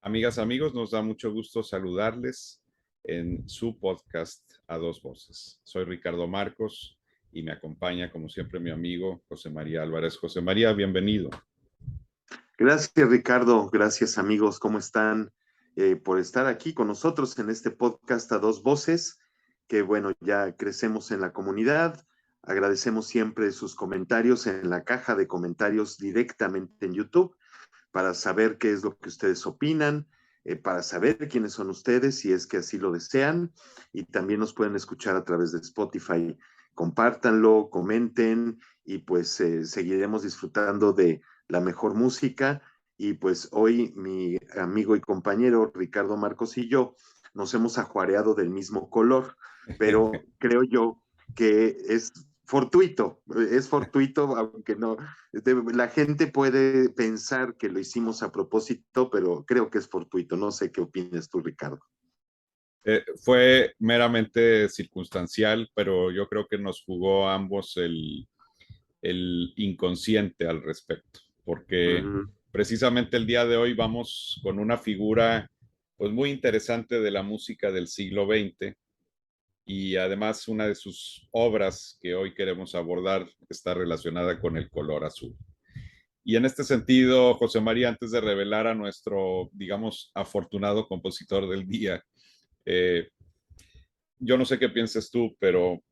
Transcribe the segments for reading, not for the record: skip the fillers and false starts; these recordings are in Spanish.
Amigas, amigos, nos da mucho gusto saludarles en su podcast A Dos Voces. Soy Ricardo Marcos y me acompaña, como siempre, mi amigo José María Álvarez. José María, bienvenido. Gracias, Ricardo. Gracias, amigos. ¿Cómo están? Por estar aquí con nosotros en este podcast A Dos Voces, que bueno, ya crecemos en la comunidad. Agradecemos siempre sus comentarios en la caja de comentarios directamente en YouTube para saber qué es lo que ustedes opinan, para saber quiénes son ustedes, si es que así lo desean, y también nos pueden escuchar a través de Spotify. Compártanlo, comenten, y pues seguiremos disfrutando de la mejor música. Y pues hoy mi amigo y compañero Ricardo Marcos y yo nos hemos ajuareado del mismo color, pero creo yo que es fortuito, aunque no, la gente puede pensar que lo hicimos a propósito, pero creo que es fortuito. No sé qué opinas tú, Ricardo. Fue meramente circunstancial, pero yo creo que nos jugó a ambos el inconsciente al respecto, porque Ujú. precisamente el día de hoy vamos con una figura pues muy interesante de la música del siglo XX y además una de sus obras que hoy queremos abordar está relacionada con el color azul. Y en este sentido, José María, antes de revelar a nuestro, digamos, afortunado compositor del día, eh, yo no sé qué piensas tú, pero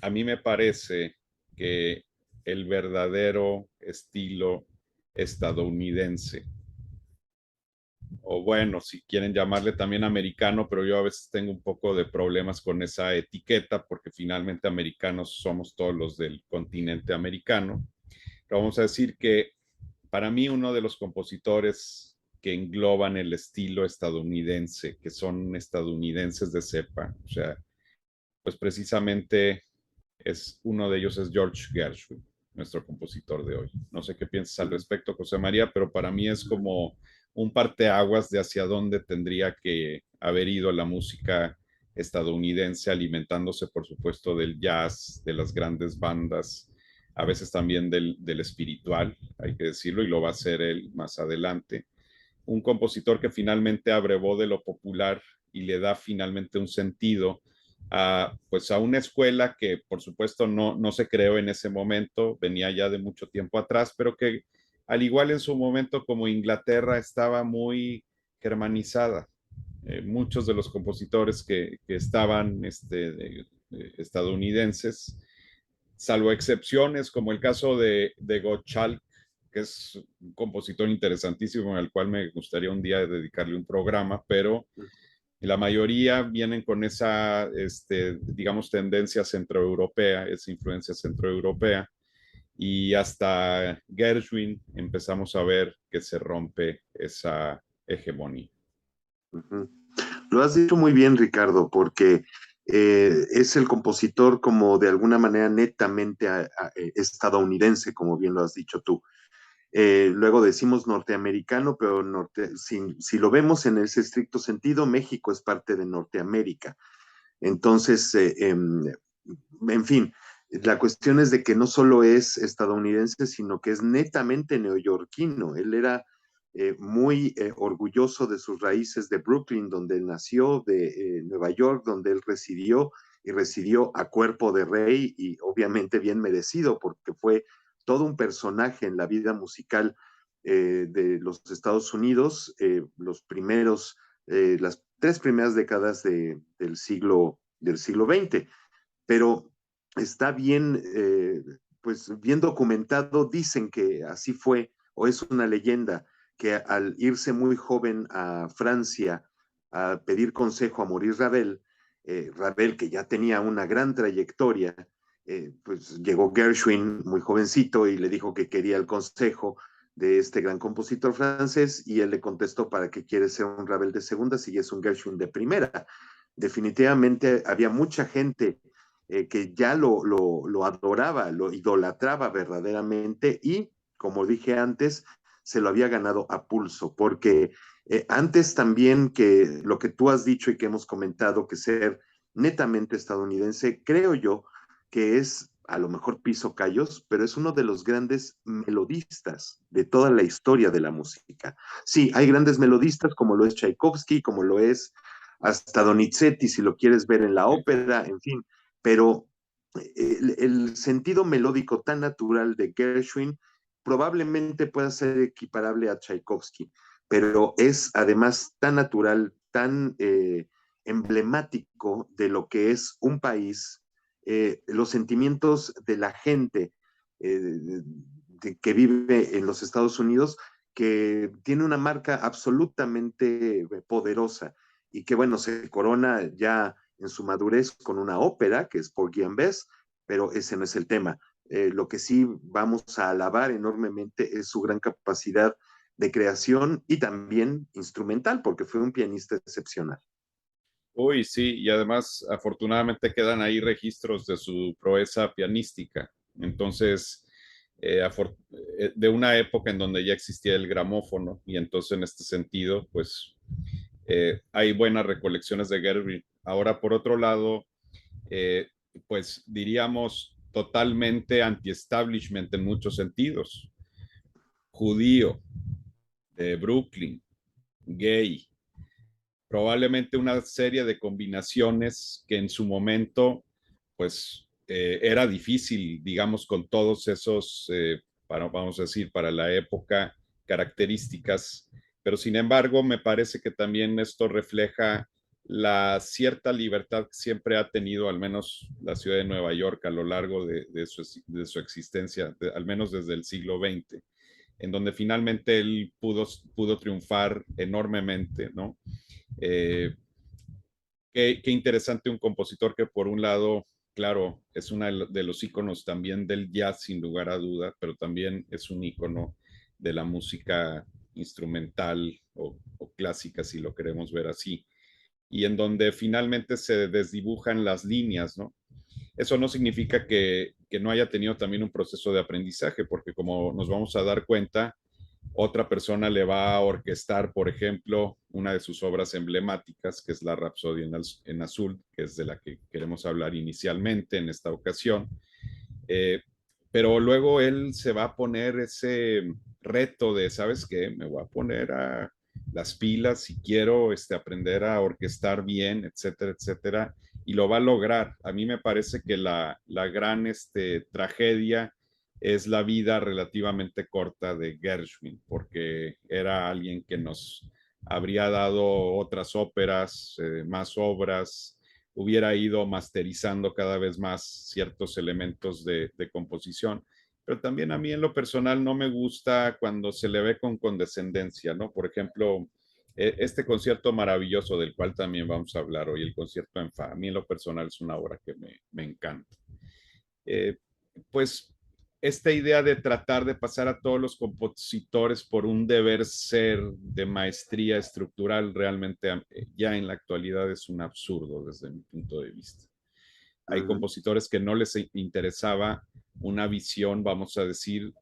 a mí me parece que el verdadero estilo estadounidense, o bueno, si quieren llamarle también americano, pero yo a veces tengo un poco de problemas con esa etiqueta porque finalmente americanos somos todos los del continente americano. Pero vamos a decir que para mí uno de los compositores que engloban el estilo estadounidense, que son estadounidenses de cepa, o sea, pues precisamente uno de ellos es George Gershwin, nuestro compositor de hoy. No sé qué piensas al respecto, José María, pero para mí es como un parteaguas de hacia dónde tendría que haber ido la música estadounidense, alimentándose, por supuesto, del jazz, de las grandes bandas, a veces también del espiritual, hay que decirlo, y lo va a hacer él más adelante. Un compositor que finalmente abrevó de lo popular y le da finalmente un sentido pues a una escuela que por supuesto no se creó en ese momento, venía ya de mucho tiempo atrás, pero que al igual en su momento como Inglaterra estaba muy germanizada. Muchos de los compositores que estaban estadounidenses, salvo excepciones como el caso de Gottschalk, que es un compositor interesantísimo al cual me gustaría un día dedicarle un programa, pero la mayoría vienen con esa, digamos, tendencia centroeuropea, esa influencia centroeuropea, y hasta Gershwin empezamos a ver que se rompe esa hegemonía. Ujú. Lo has dicho muy bien, Ricardo, porque es el compositor como de alguna manera netamente estadounidense, como bien lo has dicho tú. Luego decimos norteamericano, pero si lo vemos en ese estricto sentido, México es parte de Norteamérica. Entonces, en fin, la cuestión es de que no solo es estadounidense, sino que es netamente neoyorquino. Él era muy orgulloso de sus raíces de Brooklyn, donde él nació, de Nueva York, donde él residió, y residió a cuerpo de rey, y obviamente bien merecido, porque fue todo un personaje en la vida musical de los Estados Unidos, las 3 primeras décadas del siglo XX. Pero está bien, pues bien documentado. Dicen que así fue, o es una leyenda, que al irse muy joven a Francia a pedir consejo a Maurice Ravel, Ravel, que ya tenía una gran trayectoria, pues llegó Gershwin muy jovencito y le dijo que quería el consejo de este gran compositor francés, y él le contestó: ¿para qué quieres ser un Ravel de segunda si es un Gershwin de primera? Definitivamente había mucha gente que ya lo adoraba, lo idolatraba verdaderamente, y, como dije antes, se lo había ganado a pulso, porque antes también, que lo que tú has dicho y que hemos comentado, que ser netamente estadounidense, creo yo que es a lo mejor piso callos, pero es uno de los grandes melodistas de toda la historia de la música. Sí, hay grandes melodistas como lo es Tchaikovsky, como lo es hasta Donizetti, si lo quieres ver en la Sí. ópera, en fin, pero el sentido melódico tan natural de Gershwin probablemente pueda ser equiparable a Tchaikovsky, pero es además tan natural, tan emblemático de lo que es un país, los sentimientos de la gente que vive en los Estados Unidos, que tiene una marca absolutamente poderosa y que, bueno, se corona ya en su madurez con una ópera, que es Porgy and Bess, pero ese no es el tema. Lo que sí vamos a alabar enormemente es su gran capacidad de creación y también instrumental, porque fue un pianista excepcional. Uy, sí, y además afortunadamente quedan ahí registros de su proeza pianística. Entonces, de una época en donde ya existía el gramófono y entonces en este sentido, pues hay buenas recolecciones de Gershwin. Ahora, por otro lado, eh, pues diríamos totalmente anti-establishment en muchos sentidos. Judío, de Brooklyn, gay, probablemente una serie de combinaciones que en su momento, pues, era difícil, digamos, con todos esos, vamos a decir, para la época, características, pero sin embargo, me parece que también esto refleja la cierta libertad que siempre ha tenido, al menos la ciudad de Nueva York, a lo largo de su existencia, al menos desde el siglo XX, en donde finalmente él pudo triunfar enormemente, ¿no? Eh, qué interesante un compositor que por un lado, claro, es uno de los íconos también del jazz sin lugar a duda, pero también es un ícono de la música instrumental o clásica, si lo queremos ver así, y en donde finalmente se desdibujan las líneas, ¿no? Eso no significa que no haya tenido también un proceso de aprendizaje, porque como nos vamos a dar cuenta, otra persona le va a orquestar, por ejemplo, una de sus obras emblemáticas, que es la Rapsodia en Azul, que es de la que queremos hablar inicialmente en esta ocasión. Eh, pero luego él se va a poner ese reto de, ¿sabes qué? Me voy a poner a las pilas si quiero aprender a orquestar bien, etcétera, etcétera, y lo va a lograr. A mí me parece que la gran tragedia es la vida relativamente corta de Gershwin, porque era alguien que nos habría dado otras óperas, más obras, hubiera ido masterizando cada vez más ciertos elementos de composición. Pero también a mí en lo personal no me gusta cuando se le ve con condescendencia, ¿no? Por ejemplo, este concierto maravilloso del cual también vamos a hablar hoy, el concierto en Fa, a mí en lo personal es una obra que me encanta. Eh, pues esta idea de tratar de pasar a todos los compositores por un deber ser de maestría estructural realmente ya en la actualidad es un absurdo desde mi punto de vista. Hay compositores que no les interesaba una visión, vamos a decir,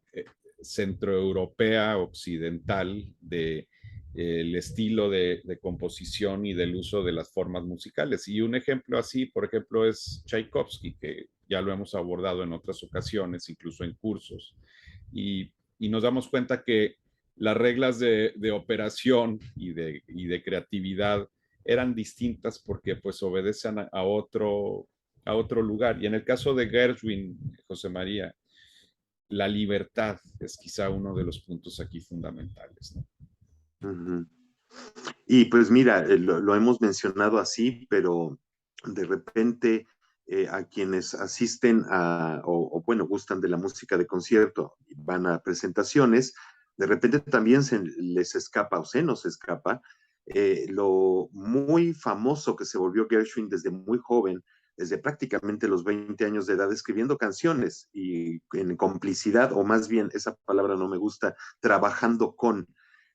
centroeuropea, occidental, de el estilo de composición y del uso de las formas musicales. Y un ejemplo así, por ejemplo, es Tchaikovsky, que ya lo hemos abordado en otras ocasiones, incluso en cursos. Y nos damos cuenta que las reglas de operación y de creatividad eran distintas porque pues obedecen a otro lugar. Y en el caso de Gershwin, José María, la libertad es quizá uno de los puntos aquí fundamentales, ¿no? Uh -huh. Y pues mira, lo hemos mencionado así, pero de repente a quienes asisten o, bueno, gustan de la música de concierto y van a presentaciones, de repente también se les escapa o se nos escapa lo muy famoso que se volvió Gershwin desde muy joven, desde prácticamente los 20 años de edad, escribiendo canciones y en complicidad, o más bien, esa palabra no me gusta, trabajando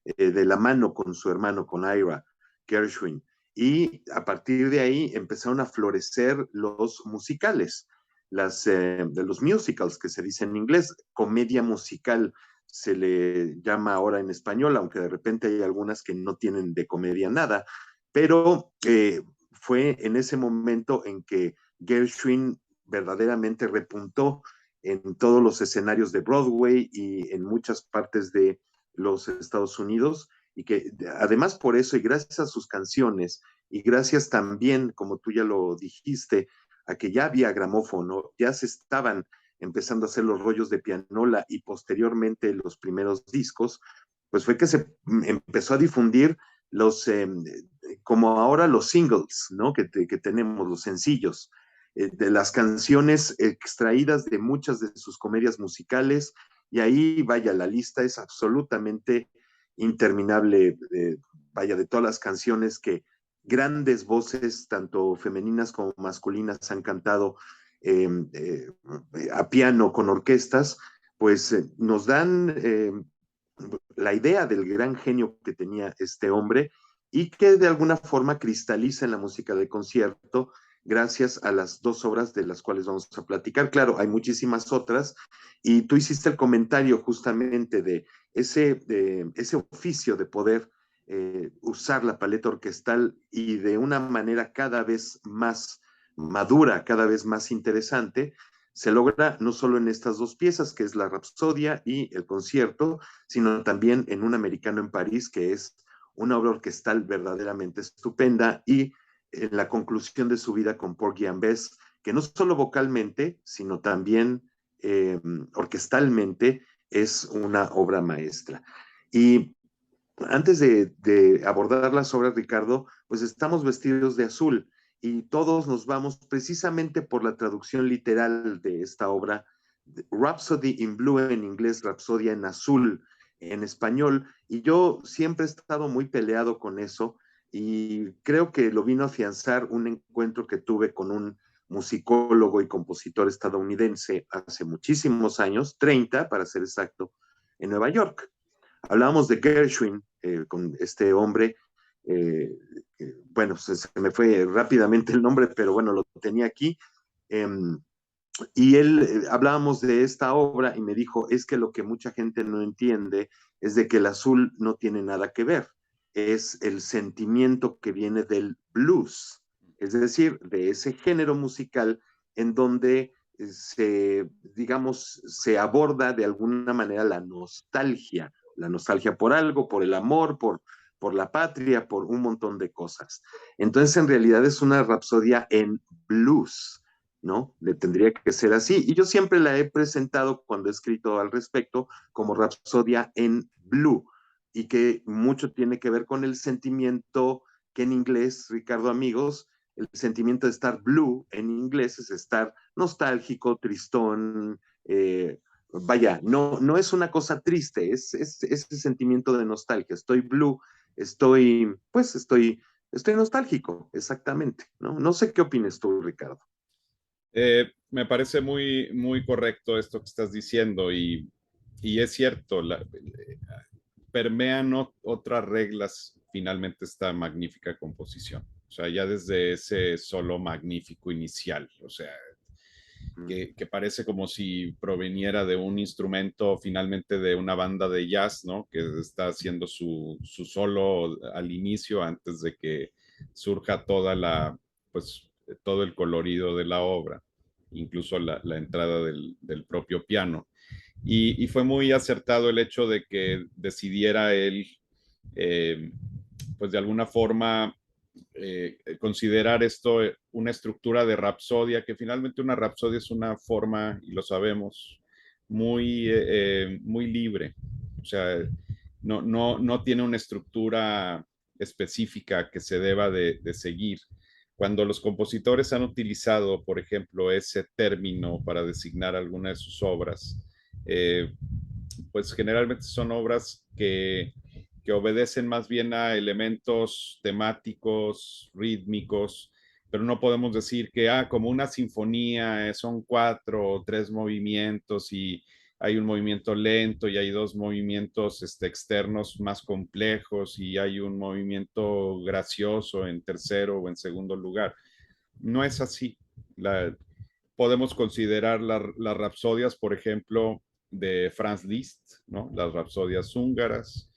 de la mano con su hermano, con Ira Gershwin. Y a partir de ahí empezaron a florecer los musicales, de los musicals que se dice en inglés, comedia musical se le llama ahora en español, aunque de repente hay algunas que no tienen de comedia nada, pero fue en ese momento en que Gershwin verdaderamente repuntó en todos los escenarios de Broadway y en muchas partes de los Estados Unidos, y que además por eso y gracias a sus canciones y gracias también, como tú ya lo dijiste, a que ya había gramófono, ya se estaban empezando a hacer los rollos de pianola y posteriormente los primeros discos, pues fue que se empezó a difundir los, como ahora los singles, ¿no? Que tenemos, los sencillos, de las canciones extraídas de muchas de sus comedias musicales, y ahí, vaya, la lista es absolutamente interminable, vaya, de todas las canciones que grandes voces, tanto femeninas como masculinas, han cantado eh, eh, a piano con orquestas, pues nos dan la idea del gran genio que tenía este hombre y que de alguna forma cristaliza en la música de concierto gracias a las dos obras de las cuales vamos a platicar. Claro, hay muchísimas otras y tú hiciste el comentario justamente de ese oficio de poder usar la paleta orquestal y de una manera cada vez más madura, cada vez más interesante, se logra no solo en estas dos piezas, que es la Rapsodia y el concierto, sino también en Un Americano en París, que es una obra orquestal verdaderamente estupenda, y en la conclusión de su vida con Porgy and Bess, que no solo vocalmente, sino también orquestalmente es una obra maestra. Y antes de abordar las obras, Ricardo, pues estamos vestidos de azul y todos nos vamos precisamente por la traducción literal de esta obra, Rhapsody in Blue en inglés, Rapsodia en azul en español, y yo siempre he estado muy peleado con eso y creo que lo vino a afianzar un encuentro que tuve con un musicólogo y compositor estadounidense hace muchísimos años, 30 para ser exacto, en Nueva York. Hablábamos de Gershwin, con este hombre, bueno, se me fue rápidamente el nombre, pero bueno, lo tenía aquí, eh, y él, hablábamos de esta obra y me dijo, es que lo que mucha gente no entiende es de que el azul no tiene nada que ver, es el sentimiento que viene del blues, es decir, de ese género musical en donde digamos, se aborda de alguna manera la nostalgia por algo, por el amor, por la patria, por un montón de cosas. Entonces, en realidad es una rapsodia en blues, ¿no? Le tendría que ser así. Y yo siempre la he presentado cuando he escrito al respecto como Rapsodia en Blue, y que mucho tiene que ver con el sentimiento que en inglés, Ricardo, amigos, el sentimiento de estar blue en inglés es estar nostálgico, tristón, vaya, no es una cosa triste, es ese sentimiento de nostalgia. Estoy blue, estoy nostálgico, exactamente, ¿no? No sé qué opines tú, Ricardo. Me parece muy, muy correcto esto que estás diciendo y es cierto, permean otras reglas finalmente esta magnífica composición. O sea, ya desde ese solo magnífico inicial, o sea, que parece como si proveniera de un instrumento finalmente de una banda de jazz, ¿no? Que está haciendo su solo al inicio antes de que surja pues, todo el colorido de la obra, incluso la entrada del propio piano. Y fue muy acertado el hecho de que decidiera él, eh, pues de alguna forma, considerar esto una estructura de rapsodia, que finalmente una rapsodia es una forma, y lo sabemos, muy libre. O sea, no tiene una estructura específica que se deba de seguir. Cuando los compositores han utilizado, por ejemplo, ese término para designar alguna de sus obras, eh, pues generalmente son obras que obedecen más bien a elementos temáticos, rítmicos, pero no podemos decir que, como una sinfonía son 4 o 3 movimientos y hay un movimiento lento y hay dos movimientos externos más complejos y hay un movimiento gracioso en tercero o en segundo lugar. No es así. Podemos considerar las rapsodias, por ejemplo, de Franz Liszt, ¿no? Las rapsodias húngaras.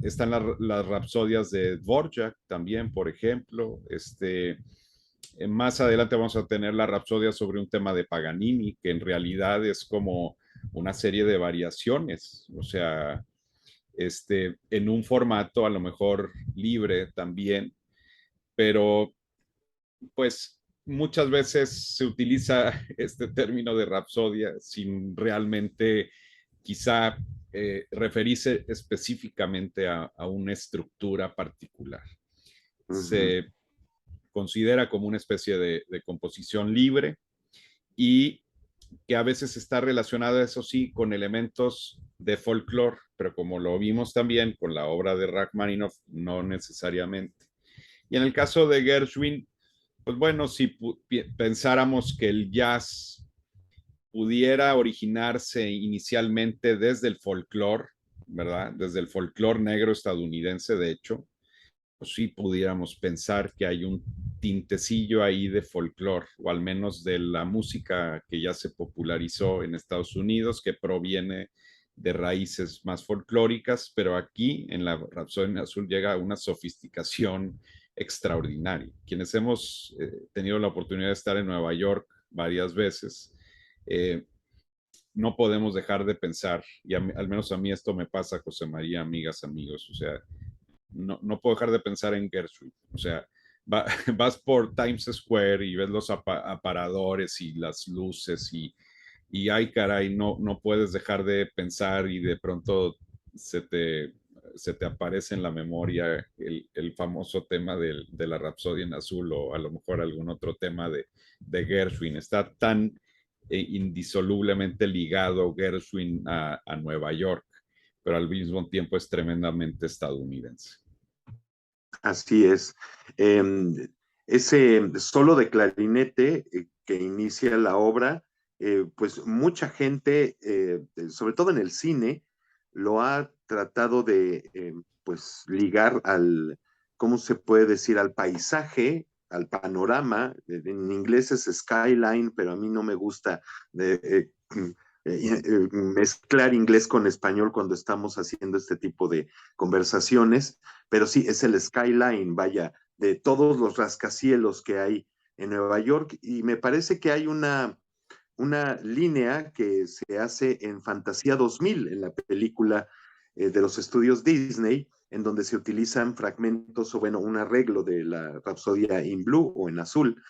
Están las rapsodias de Dvorak también, por ejemplo. Más adelante vamos a tener la Rapsodia sobre un tema de Paganini, que en realidad es como una serie de variaciones, o sea, en un formato a lo mejor libre también, pero pues muchas veces se utiliza este término de rapsodia sin realmente quizá referirse específicamente a una estructura particular. Ujú. Se considera como una especie de composición libre y que a veces está relacionada, eso sí, con elementos de folclore, pero como lo vimos también con la obra de Rachmaninoff, no necesariamente. Y en el caso de Gershwin, pues bueno, si pensáramos que el jazz pudiera originarse inicialmente desde el folclore, ¿verdad? Desde el folclore negro estadounidense, de hecho, pues sí pudiéramos pensar que hay un tintecillo ahí de folclore, o al menos de la música que ya se popularizó en Estados Unidos, que proviene de raíces más folclóricas, pero aquí en la Rapsodia en Azul llega una sofisticación extraordinaria. Quienes hemos tenido la oportunidad de estar en Nueva York varias veces, eh, no podemos dejar de pensar, y al menos a mí esto me pasa, José María, amigas, amigos, o sea, no puedo dejar de pensar en Gershwin. O sea, vas por Times Square y ves los aparadores y las luces y ay caray, no puedes dejar de pensar y de pronto se te, se te aparece en la memoria el famoso tema de la Rapsodia en Azul o a lo mejor algún otro tema de Gershwin. Está tan indisolublemente ligado Gershwin a Nueva York, pero al mismo tiempo es tremendamente estadounidense. Así es. Em, Ese solo de clarinete que inicia la obra, pues mucha gente, sobre todo en el cine, lo ha tratado de pues ligar al, ¿cómo se puede decir? Al paisaje, al panorama. En inglés es skyline, pero a mí no me gusta mezclar inglés con español cuando estamos haciendo este tipo de conversaciones, pero sí, es el skyline, vaya, de todos los rascacielos que hay en Nueva York, y me parece que hay una línea que se hace en Fantasía 2000, en la película de los estudios Disney, en donde se utilizan fragmentos o, bueno, un arreglo de la Rapsodia in Blue o en azul,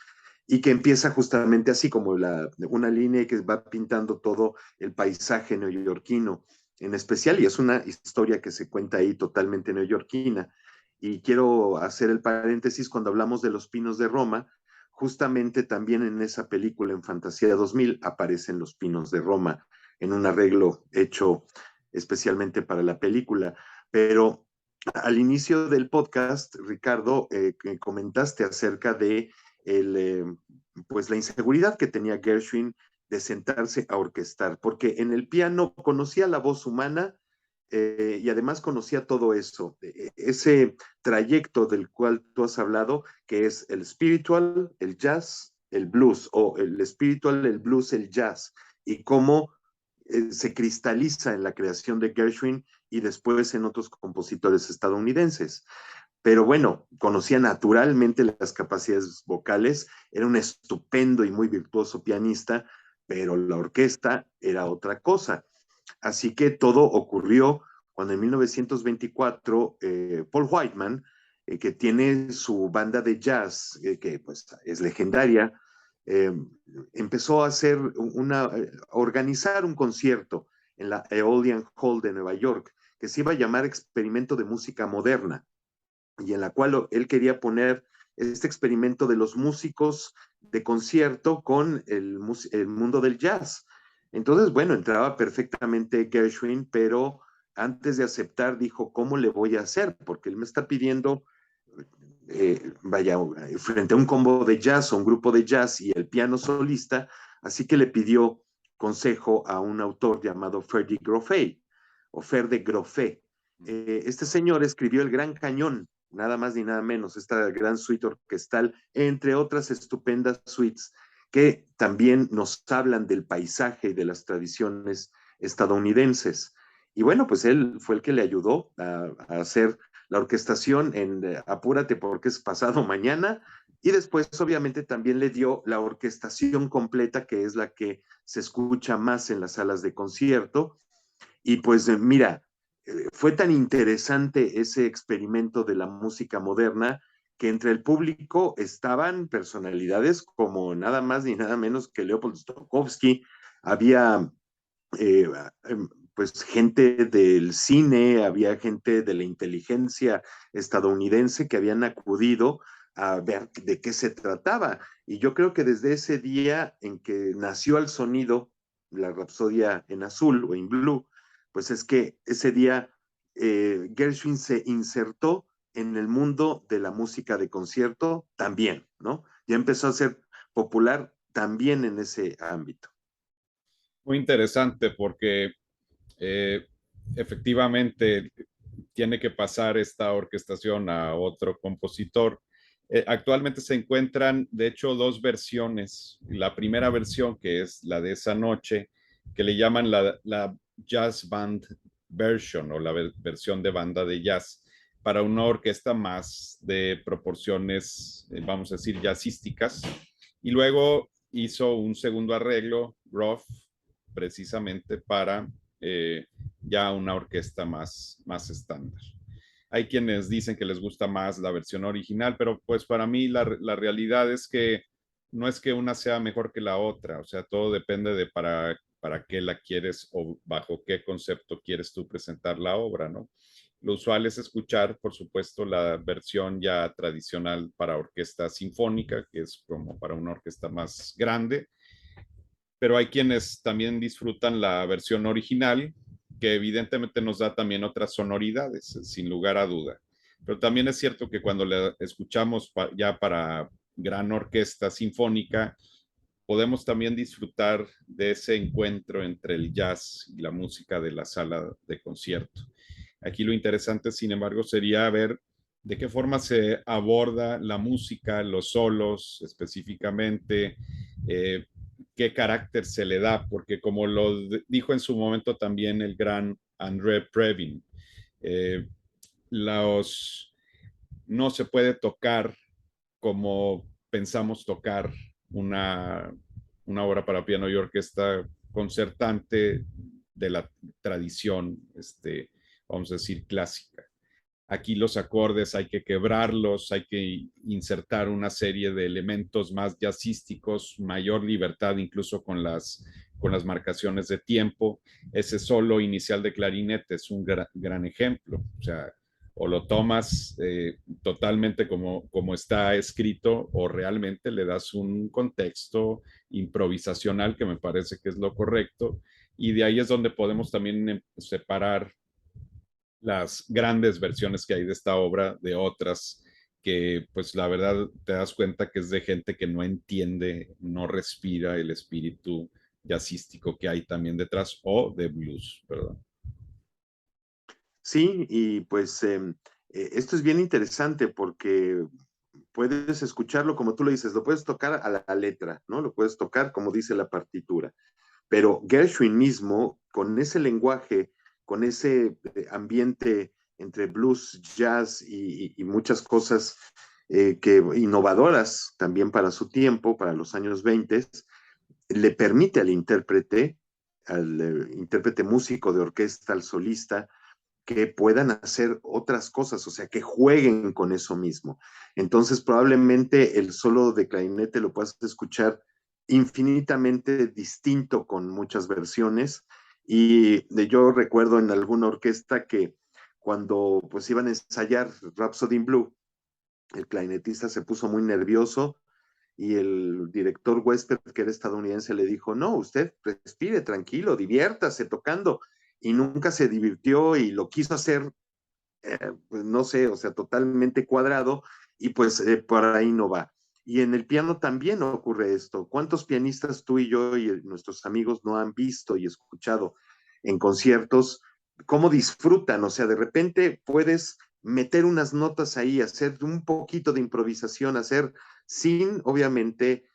y que empieza justamente así como una línea que va pintando todo el paisaje neoyorquino en especial, y es una historia que se cuenta ahí totalmente neoyorquina. Y quiero hacer el paréntesis cuando hablamos de los pinos de Roma, justamente también en esa película, en Fantasía 2000, aparecen los pinos de Roma en un arreglo hecho especialmente para la película. Pero al inicio del podcast, Ricardo, que comentaste acerca de pues la inseguridad que tenía Gershwin de sentarse a orquestar, porque en el piano conocía la voz humana y además conocía todo eso, ese trayecto del cual tú has hablado, que es el spiritual, el jazz, el blues, o el spiritual, el blues, el jazz, y cómo se cristaliza en la creación de Gershwin y después en otros compositores estadounidenses. Pero bueno, conocía naturalmente las capacidades vocales, era un estupendo y muy virtuoso pianista, pero la orquesta era otra cosa. Así que todo ocurrió cuando en 1924 Paul Whiteman, que tiene su banda de jazz, que pues es legendaria, eh, empezó a organizar un concierto en la Aeolian Hall de Nueva York, que se iba a llamar Experimento de Música Moderna, y en la cual él quería poner este experimento de los músicos de concierto con el mundo del jazz. Entonces, bueno, entraba perfectamente Gershwin, pero antes de aceptar dijo, ¿cómo le voy a hacer? Porque él me está pidiendo, vaya, frente a un combo de jazz o un grupo de jazz y el piano solista, así que le pidió consejo a un autor llamado Ferdi Groffet, o Fer de Groffet. Este señor escribió El Gran Cañón, nada más ni nada menos, esta gran suite orquestal, entre otras estupendas suites que también nos hablan del paisaje y de las tradiciones estadounidenses. Y bueno, pues él fue el que le ayudó a hacer la orquestación en apúrate porque es pasado mañana, Y después, obviamente, también le dio la orquestación completa, que es la que se escucha más en las salas de concierto. Y pues mira, fue tan interesante ese experimento de la música moderna que entre el público estaban personalidades como nada más ni nada menos que Leopold Stokowski, había eh, pues gente del cine, había gente de la inteligencia estadounidense que habían acudido a ver de qué se trataba. Y yo creo que desde ese día en que nació el sonido, la Rapsodia en azul o en blue, pues es que ese día Gershwin se insertó en el mundo de la música de concierto también, ¿no? Ya empezó a ser popular también en ese ámbito. Muy interesante porque eh, efectivamente tiene que pasar esta orquestación a otro compositor. Actualmente se encuentran, de hecho, dos versiones. La primera versión, que es la de esa noche, que le llaman la Jazz Band Version o la versión de banda de jazz, para una orquesta más de proporciones, vamos a decir, jazzísticas. Y luego hizo un segundo arreglo, rough, precisamente para ya una orquesta más estándar. Hay quienes dicen que les gusta más la versión original, pero pues para mí la realidad es que no es que una sea mejor que la otra, o sea, todo depende de para qué la quieres o bajo qué concepto quieres tú presentar la obra, ¿no? Lo usual es escuchar, por supuesto, la versión ya tradicional para orquesta sinfónica, que es como para una orquesta más grande, pero hay quienes también disfrutan la versión original, que evidentemente nos da también otras sonoridades, sin lugar a duda. Pero también es cierto que cuando la escuchamos ya para gran orquesta sinfónica, podemos también disfrutar de ese encuentro entre el jazz y la música de la sala de concierto. Aquí lo interesante, sin embargo, sería ver de qué forma se aborda la música, los solos específicamente, qué carácter se le da, porque como lo dijo en su momento también el gran André Previn, eh, los, no se puede tocar como pensamos tocar una, una obra para piano y orquesta concertante de la tradición, vamos a decir, clásica. Aquí los acordes hay que quebrarlos, hay que insertar una serie de elementos más jazzísticos, mayor libertad incluso con las marcaciones de tiempo. Ese solo inicial de clarinete es un gran ejemplo. O sea, o lo tomas totalmente como está escrito o realmente le das un contexto improvisacional que me parece que es lo correcto. Y de ahí es donde podemos también separar las grandes versiones que hay de esta obra de otras que pues la verdad te das cuenta que es de gente que no entiende, no respira el espíritu jazzístico que hay también detrás o de blues, perdón. Sí, y pues esto es bien interesante porque puedes escucharlo como tú lo dices, lo puedes tocar a la letra, ¿no? Lo puedes tocar como dice la partitura, pero Gershwin mismo, con ese lenguaje, con ese ambiente entre blues, jazz y muchas cosas innovadoras también para su tiempo, para los años 20, le permite al intérprete músico de orquesta, al solista, que puedan hacer otras cosas, o sea, que jueguen con eso mismo. Entonces, probablemente el solo de clarinete lo puedas escuchar infinitamente distinto con muchas versiones. Y yo recuerdo en alguna orquesta que cuando pues iban a ensayar Rhapsody in Blue, el clarinetista se puso muy nervioso y el director Wesper, que era estadounidense, le dijo, no, usted respire tranquilo, diviértase tocando. Y nunca se divirtió y lo quiso hacer, pues no sé, o sea, totalmente cuadrado y pues por ahí no va. Y en el piano también ocurre esto. ¿Cuántos pianistas tú y yo y nuestros amigos no han visto y escuchado en conciertos? ¿Cómo disfrutan? O sea, de repente puedes meter unas notas ahí, hacer un poquito de improvisación, hacer sin, obviamente,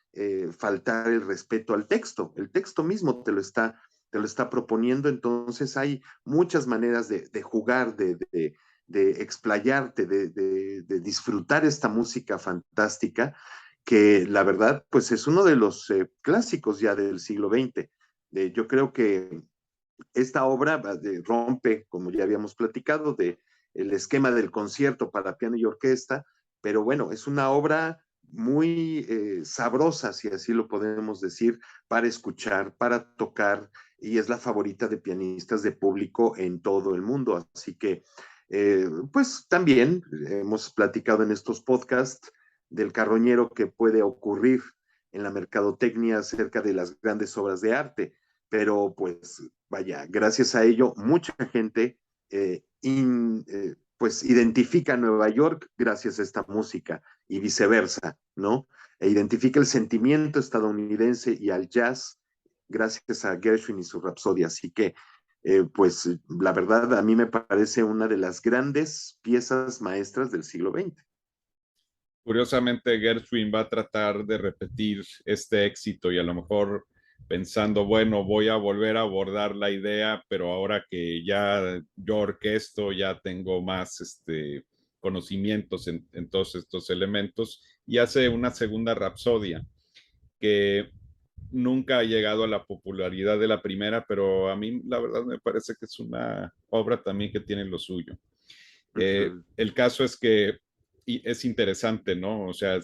faltar el respeto al texto. El texto mismo te lo está proponiendo, entonces hay muchas maneras de jugar, de explayarte, de disfrutar esta música fantástica, que la verdad, pues es uno de los clásicos ya del siglo XX. Yo creo que esta obra rompe, como ya habíamos platicado, el esquema del concierto para piano y orquesta, pero bueno, es una obra muy sabrosa, si así lo podemos decir, para escuchar, para tocar, y es la favorita de pianistas de público en todo el mundo. Así que, pues también hemos platicado en estos podcasts del carroñero que puede ocurrir en la mercadotecnia acerca de las grandes obras de arte, pero pues vaya, gracias a ello, mucha gente pues identifica Nueva York gracias a esta música y viceversa, ¿no? E identifica el sentimiento estadounidense y al jazz gracias a Gershwin y su Rapsodia. Así que, pues la verdad, a mí me parece una de las grandes piezas maestras del siglo XX. Curiosamente, Gershwin va a tratar de repetir este éxito y a lo mejor pensando, bueno, voy a volver a abordar la idea, pero ahora que ya yo orquesto, ya tengo más conocimientos en todos estos elementos, y hace una segunda Rapsodia que nunca ha llegado a la popularidad de la primera, pero a mí la verdad me parece que es una obra también que tiene lo suyo. El caso es que es interesante, ¿no? O sea,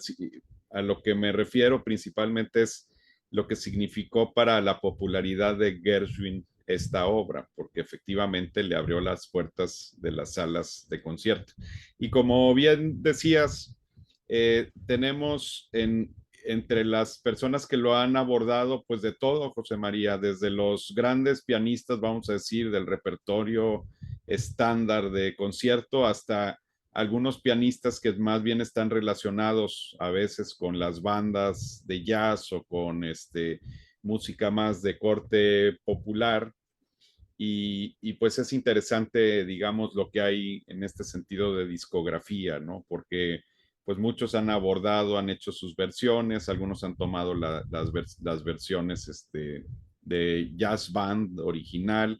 a lo que me refiero principalmente es lo que significó para la popularidad de Gershwin esta obra, porque efectivamente le abrió las puertas de las salas de concierto. Y como bien decías, tenemos entre las personas que lo han abordado, pues de todo, José María, desde los grandes pianistas, vamos a decir, del repertorio estándar de concierto hasta algunos pianistas que más bien están relacionados a veces con las bandas de jazz o con música más de corte popular. Y pues es interesante, digamos, lo que hay en este sentido de discografía, ¿no? Porque pues muchos han abordado, han hecho sus versiones, algunos han tomado las versiones de jazz band original,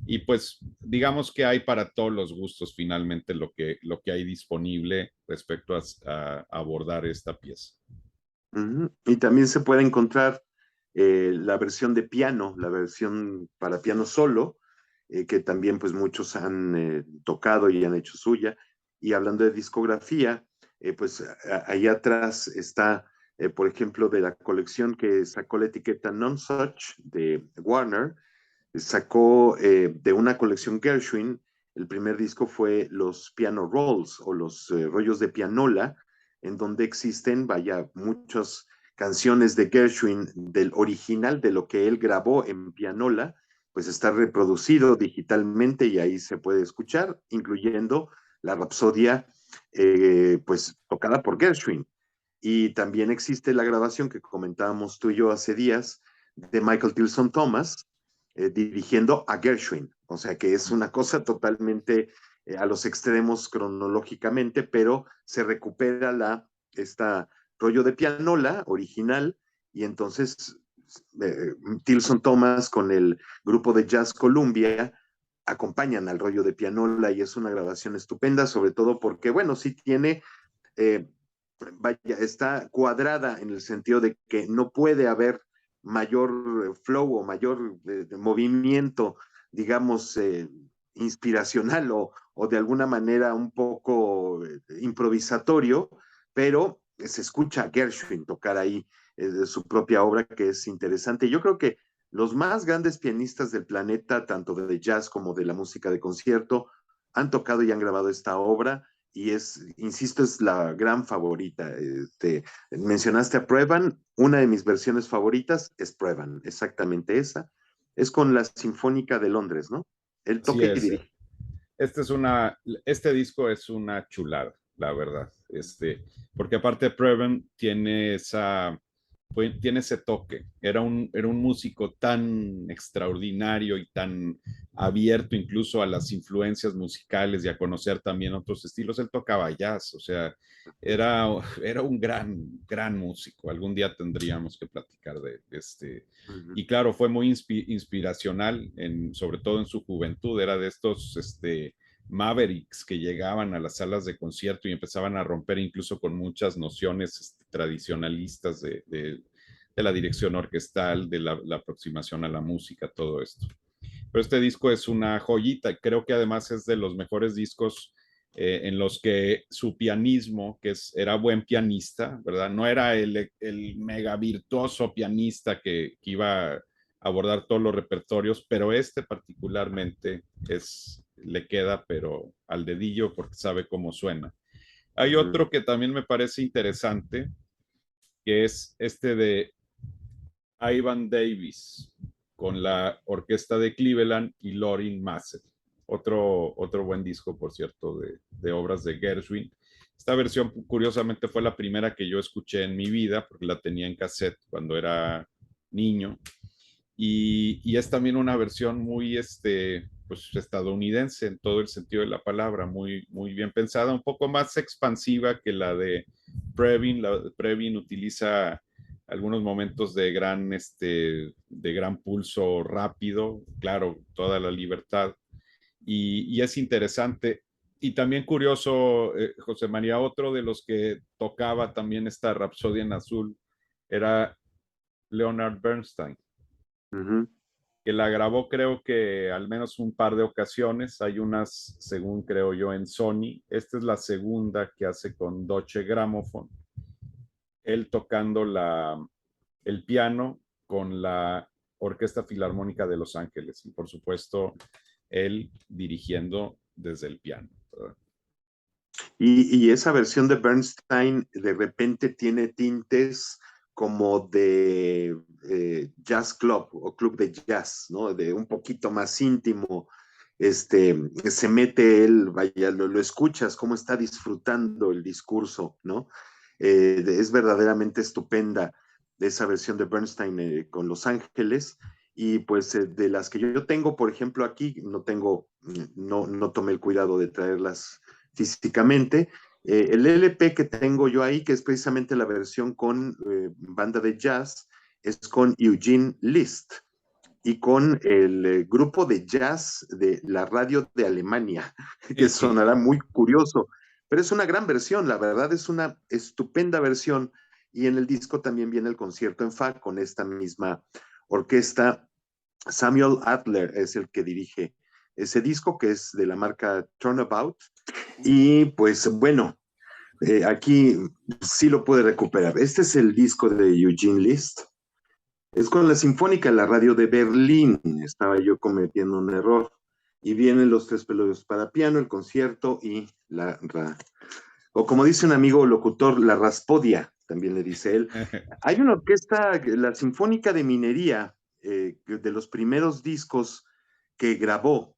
y pues digamos que hay para todos los gustos finalmente lo que hay disponible respecto a abordar esta pieza. Y también se puede encontrar la versión de piano, la versión para piano solo, que también pues muchos han tocado y han hecho suya. Y hablando de discografía, pues ahí atrás está, por ejemplo, de la colección que sacó la etiqueta Nonsuch de Warner, sacó de una colección Gershwin, el primer disco fue los Piano Rolls o los rollos de pianola, en donde existen, vaya, muchas canciones de Gershwin del original, de lo que él grabó en pianola, pues está reproducido digitalmente y ahí se puede escuchar, incluyendo la Rapsodia, pues tocada por Gershwin. Y también existe la grabación que comentábamos tú y yo hace días de Michael Tilson Thomas, dirigiendo a Gershwin. O sea que es una cosa totalmente a los extremos cronológicamente, pero se recupera esta rollo de pianola original y entonces Tilson Thomas con el grupo de Jazz Columbia acompañan al rollo de pianola y es una grabación estupenda, sobre todo porque, bueno, sí tiene eh, vaya, está cuadrada en el sentido de que no puede haber mayor flow o mayor movimiento, digamos, inspiracional o, de alguna manera un poco improvisatorio, pero se escucha a Gershwin tocar ahí su propia obra, que es interesante. Yo creo que los más grandes pianistas del planeta, tanto de jazz como de la música de concierto, han tocado y han grabado esta obra y insisto, es la gran favorita. Mencionaste a Prevan, una de mis versiones favoritas es Prevan, exactamente esa. Es con la Sinfónica de Londres, ¿no? Él Así toca y es. dirige. Este disco es una chulada, la verdad. Porque aparte Previn tiene ese toque. Era un músico tan extraordinario y tan abierto incluso a las influencias musicales y a conocer también otros estilos. Él tocaba jazz, o sea, era un gran músico. Algún día tendríamos que platicar de este. Y claro, fue muy inspiracional, sobre todo en su juventud. Era de estos mavericks que llegaban a las salas de concierto y empezaban a romper incluso con muchas nociones tradicionalistas de la dirección orquestal, de la aproximación a la música, todo esto. Pero este disco es una joyita, creo que además es de los mejores discos en los que su pianismo, era buen pianista, ¿verdad? No era el mega virtuoso pianista que iba a abordar todos los repertorios, pero este particularmente le queda, pero al dedillo porque sabe cómo suena. Hay otro que también me parece interesante, que es este de Ivan Davis, con la orquesta de Cleveland y Lorin Maazel. Otro buen disco, por cierto, de obras de Gershwin. Esta versión, curiosamente, fue la primera que yo escuché en mi vida, porque la tenía en cassette cuando era niño. Y es también una versión muy pues, estadounidense en todo el sentido de la palabra, muy, muy bien pensada, un poco más expansiva que la de Previn. Previn utiliza algunos momentos de gran pulso rápido, claro, toda la libertad, y es interesante. Y también curioso, José María, otro de los que tocaba también esta Rapsodia en Azul era Leonard Bernstein, que la grabó creo que al menos un par de ocasiones. Hay unas, según creo yo, en Sony. Esta es la segunda que hace con Deutsche Grammophon, él tocando el piano con la Orquesta Filarmónica de Los Ángeles y por supuesto él dirigiendo desde el piano, ¿verdad? Y esa versión de Bernstein de repente tiene tintes como de jazz club o club de jazz, ¿no? De un poquito más íntimo. Se mete él, vaya, lo escuchas, cómo está disfrutando el discurso, ¿no? Es verdaderamente estupenda esa versión de Bernstein con Los Ángeles. Y pues de las que yo tengo, por ejemplo, aquí, no tomé el cuidado de traerlas físicamente. El LP que tengo yo ahí, que es precisamente la versión con banda de jazz, es con Eugene List y con el grupo de jazz de la radio de Alemania, que sonará muy curioso, pero es una gran versión, la verdad es una estupenda versión. Y en el disco también viene el concierto en fa con esta misma orquesta. Samuel Adler es el que dirige ese disco, que es de la marca Turnabout. Y pues bueno, aquí sí lo pude recuperar. Este es el disco de Eugene List. Es con la Sinfónica, la radio de Berlín. Estaba yo cometiendo un error. Y vienen los tres pelotazos para piano, el concierto y o como dice un amigo locutor, la Raspodia, también le dice él. Hay una orquesta, la Sinfónica de Minería, de los primeros discos que grabó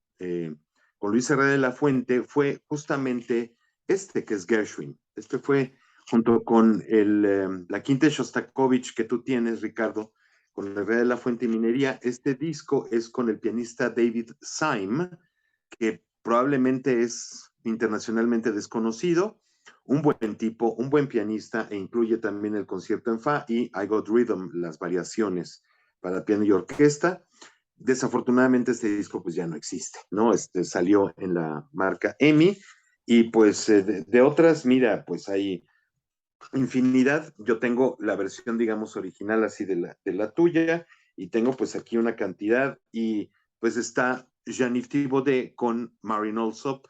con Luis Herrera de la Fuente, fue justamente que es Gershwin. Este fue junto con la quinta de Shostakovich que tú tienes, Ricardo, con Herrera de la Fuente y Minería. Este disco es con el pianista David Syme, que probablemente es internacionalmente desconocido, un buen tipo, un buen pianista, e incluye también el concierto en fa y I Got Rhythm, las variaciones para piano y orquesta. Desafortunadamente este disco pues ya no existe, ¿no? Salió en la marca EMI y pues de otras, mira, pues hay infinidad. Yo tengo la versión, digamos, original así de la tuya y tengo pues aquí una cantidad y pues está Jean-Yves Thibaudet con Marin Alsop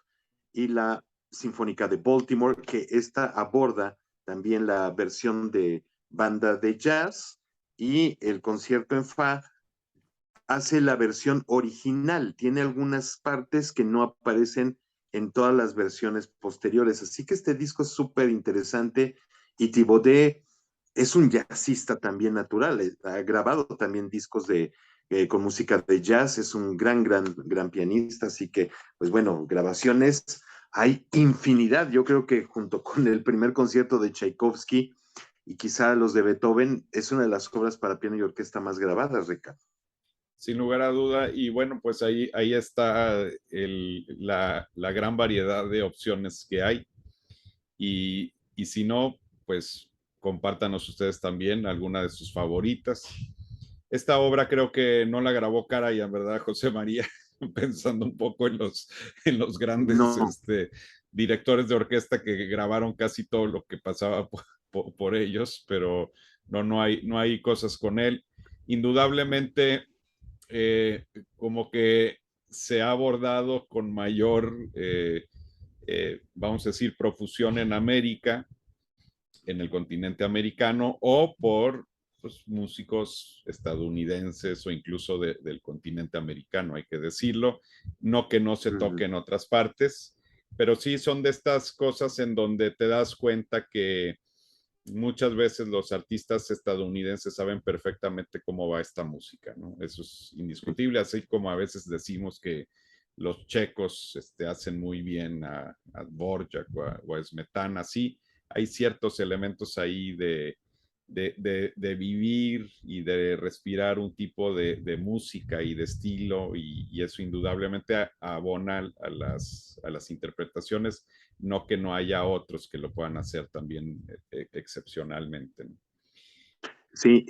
y la Sinfónica de Baltimore, que esta aborda también la versión de banda de jazz y el concierto en fa hace la versión original. Tiene algunas partes que no aparecen en todas las versiones posteriores. Así que este disco es súper interesante y Thibaudet es un jazzista también natural. Ha grabado también discos con música de jazz. Es un gran pianista. Así que, pues bueno, grabaciones hay infinidad. Yo creo que junto con el primer concierto de Tchaikovsky y quizá los de Beethoven, es una de las obras para piano y orquesta más grabadas, Ricardo. Sin lugar a duda, y bueno, pues ahí está la gran variedad de opciones que hay. Y si no, pues compártanos ustedes también alguna de sus favoritas. Esta obra creo que no la grabó Karajan, ¿verdad, José María? pensando un poco en los grandes No, directores de orquesta que grabaron casi todo lo que pasaba por ellos, pero no hay cosas con él. Indudablemente, eh, como que se ha abordado con mayor, vamos a decir, profusión en América, en el continente americano, o por pues, músicos estadounidenses o incluso del continente americano, hay que decirlo. No que no se toque en otras partes, pero sí son de estas cosas en donde te das cuenta que muchas veces los artistas estadounidenses saben perfectamente cómo va esta música, ¿no? Eso es indiscutible, así como a veces decimos que los checos hacen muy bien a Dvorak o a Smetana, sí, hay ciertos elementos ahí de vivir y de respirar un tipo de música y de estilo, y eso indudablemente abona a las interpretaciones, no que no haya otros que lo puedan hacer también excepcionalmente, ¿no? sí,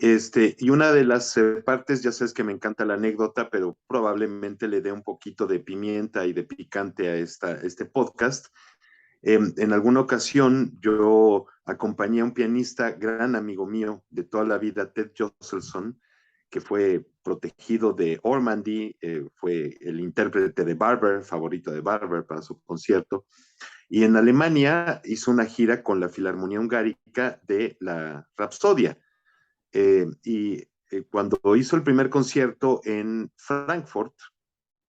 y una de las partes, ya sabes que me encanta la anécdota, pero probablemente le dé un poquito de pimienta y de picante a este podcast. En alguna ocasión yo acompañé a un pianista, gran amigo mío de toda la vida, Ted Josselson, que fue protegido de Ormandy, fue el intérprete de Barber, favorito de Barber para su concierto, y en Alemania hizo una gira con la Filarmonía Hungárica de la Rapsodia. Cuando hizo el primer concierto en Frankfurt,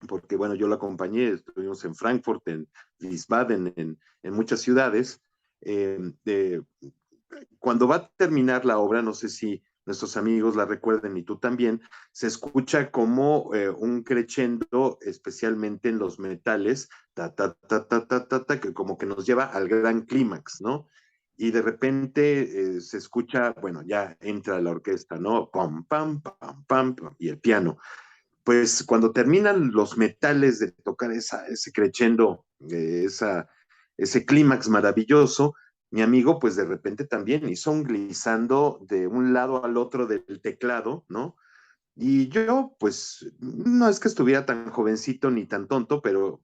porque bueno, yo lo acompañé, estuvimos en Frankfurt, en Wiesbaden, en muchas ciudades. Eh, eh, Cuando va a terminar la obra, no sé si nuestros amigos la recuerden y tú también, se escucha como un crescendo, especialmente en los metales, ta, ta, ta, ta, ta, ta, ta, que como que nos lleva al gran clímax, ¿no? Y de repente se escucha, bueno, ya entra la orquesta, ¿no? Pam, pam, pam, pam, pam, y el piano. Pues cuando terminan los metales de tocar ese crescendo, ese clímax maravilloso, mi amigo pues de repente también hizo un glissando de un lado al otro del teclado, ¿no? Y yo pues no es que estuviera tan jovencito ni tan tonto, pero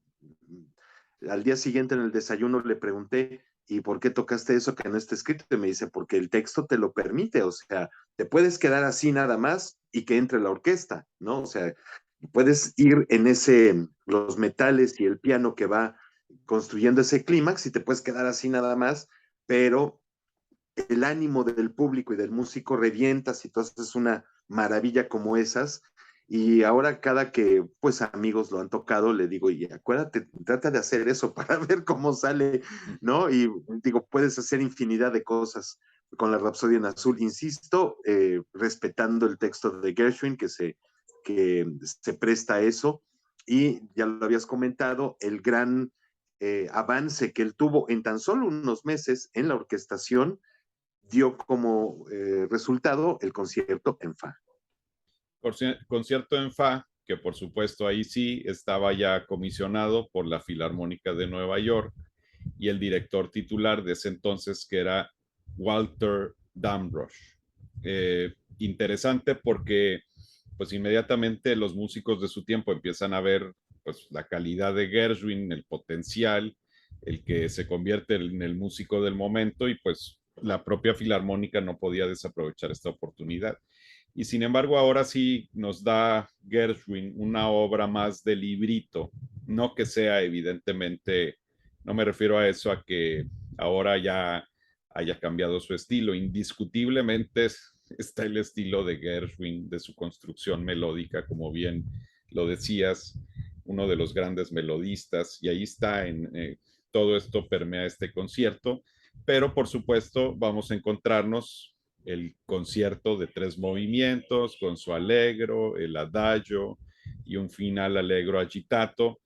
al día siguiente en el desayuno le pregunté, ¿y por qué tocaste eso que no está escrito? Y me dice, porque el texto te lo permite, o sea, te puedes quedar así nada más y que entre la orquesta, ¿no? O sea, puedes ir en los metales y el piano que va construyendo ese clímax y te puedes quedar así nada más, pero el ánimo del público y del músico revienta si tú haces una maravilla como esas. Y ahora cada que pues amigos lo han tocado, le digo, y acuérdate, trata de hacer eso para ver cómo sale, ¿no? Y digo, puedes hacer infinidad de cosas con la Rapsodia en Azul, insisto, respetando el texto de Gershwin que se presta a eso. Y ya lo habías comentado, el gran avance que él tuvo en tan solo unos meses en la orquestación dio como resultado el concierto en Fa. Concierto en Fa, que por supuesto ahí sí estaba ya comisionado por la Filarmónica de Nueva York, y el director titular de ese entonces, que era Walter Damrosch. Interesante porque pues inmediatamente los músicos de su tiempo empiezan a ver pues la calidad de Gershwin, el potencial, el que se convierte en el músico del momento, y pues la propia Filarmónica no podía desaprovechar esta oportunidad. Y sin embargo, ahora sí nos da Gershwin una obra más de librito, no que sea evidentemente, no me refiero a eso, a que ahora ya haya cambiado su estilo. Indiscutiblemente está el estilo de Gershwin, de su construcción melódica, como bien lo decías, uno de los grandes melodistas, y ahí está todo esto permea este concierto, pero por supuesto vamos a encontrarnos el concierto de 3 movimientos con su allegro, el adagio y un final allegro agitato.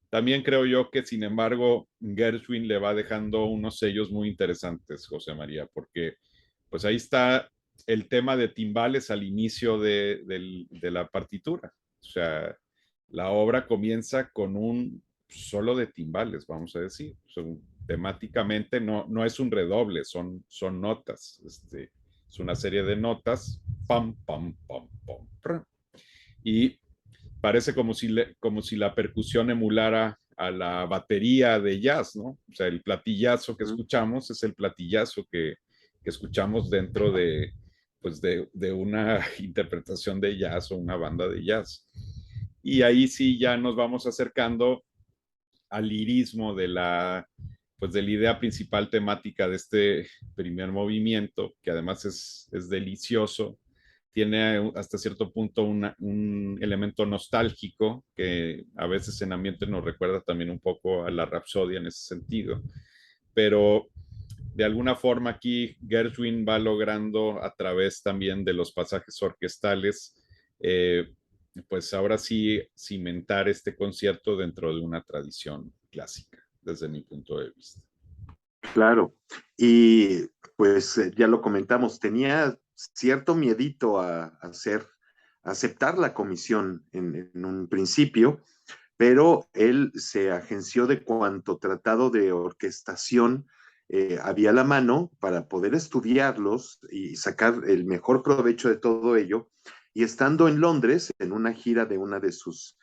También creo yo que, sin embargo, Gershwin le va dejando unos sellos muy interesantes, José María, porque pues ahí está el tema de timbales al inicio de la partitura. O sea, la obra comienza con un solo de timbales, vamos a decir. Temáticamente no es un redoble, son notas. Es una serie de notas, pam, pam, pam, pam, pam. Y parece como si la percusión emulara a la batería de jazz, ¿no? O sea, el platillazo que escuchamos es el platillazo que escuchamos dentro de, pues de una interpretación de jazz o una banda de jazz. Y ahí sí ya nos vamos acercando al lirismo pues de la idea principal temática de este primer movimiento, que además es delicioso. Tiene hasta cierto punto un elemento nostálgico que a veces en ambiente nos recuerda también un poco a la Rapsodia en ese sentido. Pero de alguna forma aquí Gershwin va logrando a través también de los pasajes orquestales, pues ahora sí cimentar este concierto dentro de una tradición clásica, desde mi punto de vista. Claro, y pues ya lo comentamos, tenía cierto miedito a aceptar la comisión en un principio, pero él se agenció de cuanto tratado de orquestación había a la mano para poder estudiarlos y sacar el mejor provecho de todo ello. Y estando en Londres, en una gira de una de sus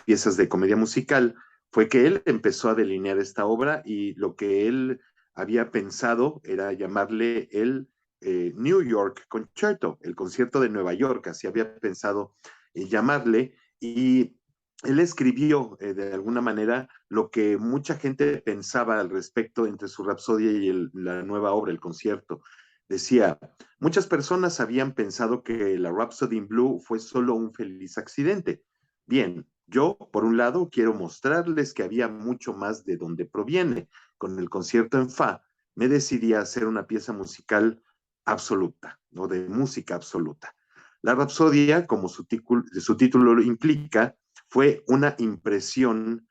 piezas de comedia musical, fue que él empezó a delinear esta obra y lo que él había pensado era llamarle el New York Concerto, el concierto de Nueva York, así había pensado llamarle, y él escribió de alguna manera lo que mucha gente pensaba al respecto entre su Rapsodia y la nueva obra, el concierto. Decía, muchas personas habían pensado que la Rhapsody in Blue fue solo un feliz accidente. Bien, yo, por un lado, quiero mostrarles que había mucho más de donde proviene. Con el concierto en Fa, me decidí a hacer una pieza musical absoluta, o de música absoluta. La Rapsodia, como su título lo implica, fue una impresión